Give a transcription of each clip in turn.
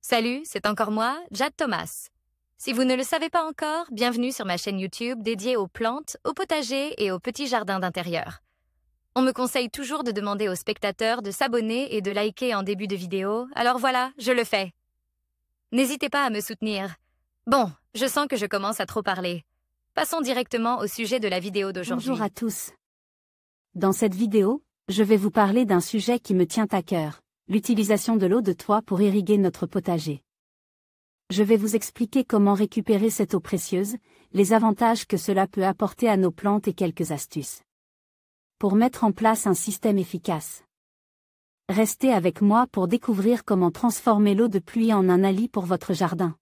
Salut, c'est encore moi, Jade Thomas. Si vous ne le savez pas encore, bienvenue sur ma chaîne YouTube dédiée aux plantes, aux potagers et aux petits jardins d'intérieur. On me conseille toujours de demander aux spectateurs de s'abonner et de liker en début de vidéo, alors voilà, je le fais. N'hésitez pas à me soutenir. Bon, je sens que je commence à trop parler. Passons directement au sujet de la vidéo d'aujourd'hui. Bonjour à tous. Dans cette vidéo, je vais vous parler d'un sujet qui me tient à cœur, l'utilisation de l'eau de toit pour irriguer notre potager. Je vais vous expliquer comment récupérer cette eau précieuse, les avantages que cela peut apporter à nos plantes et quelques astuces pour mettre en place un système efficace. Restez avec moi pour découvrir comment transformer l'eau de pluie en un allié pour votre jardin.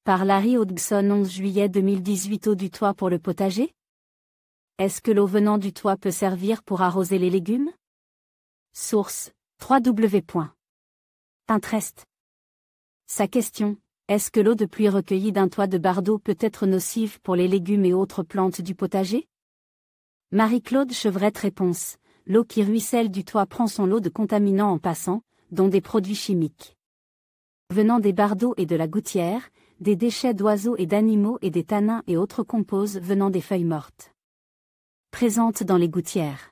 Par Larry Hodgson, 11 juillet 2018. Eau du toit pour le potager? Est-ce que l'eau venant du toit peut servir pour arroser les légumes? Source: www.pinterest. Sa question: est-ce que l'eau de pluie recueillie d'un toit de barre d'eau peut être nocive pour les légumes et autres plantes du potager? Marie-Claude Chevrette. Réponse: l'eau qui ruisselle du toit prend son lot de contaminants en passant, dont des produits chimiques venant des barres d'eau et de la gouttière, des déchets d'oiseaux et d'animaux et des tanins et autres composés venant des feuilles mortes présentes dans les gouttières.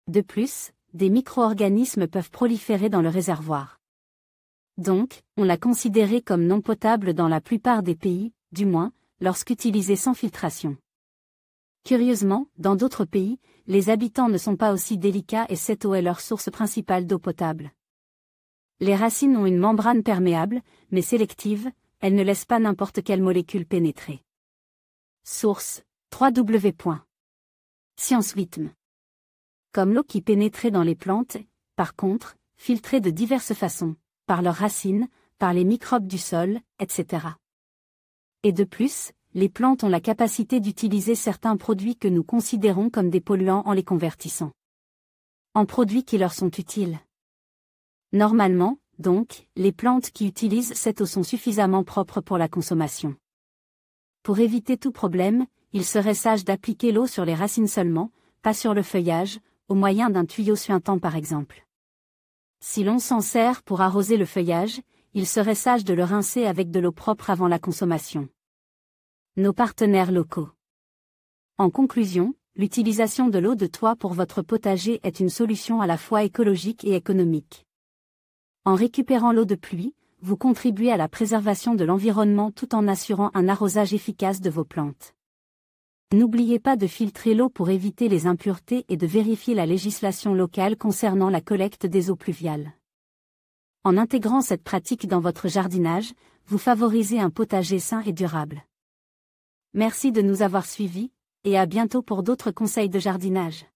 De plus, des micro-organismes peuvent proliférer dans le réservoir. Donc, on l'a considérée comme non potable dans la plupart des pays, du moins, lorsqu'utilisée sans filtration. Curieusement, dans d'autres pays, les habitants ne sont pas aussi délicats et cette eau est leur source principale d'eau potable. Les racines ont une membrane perméable, mais sélective, elles ne laissent pas n'importe quelle molécule pénétrer. Source: www.scienceWhitm. Comme l'eau qui pénétrait dans les plantes, par contre, filtrée de diverses façons, par leurs racines, par les microbes du sol, etc. Et de plus, les plantes ont la capacité d'utiliser certains produits que nous considérons comme des polluants en les convertissant en produits qui leur sont utiles. Normalement, donc, les plantes qui utilisent cette eau sont suffisamment propres pour la consommation. Pour éviter tout problème, il serait sage d'appliquer l'eau sur les racines seulement, pas sur le feuillage, au moyen d'un tuyau suintant par exemple. Si l'on s'en sert pour arroser le feuillage, il serait sage de le rincer avec de l'eau propre avant la consommation. Nos partenaires locaux. En conclusion, l'utilisation de l'eau de toit pour votre potager est une solution à la fois écologique et économique. En récupérant l'eau de pluie, vous contribuez à la préservation de l'environnement tout en assurant un arrosage efficace de vos plantes. N'oubliez pas de filtrer l'eau pour éviter les impuretés et de vérifier la législation locale concernant la collecte des eaux pluviales. En intégrant cette pratique dans votre jardinage, vous favorisez un potager sain et durable. Merci de nous avoir suivis, et à bientôt pour d'autres conseils de jardinage.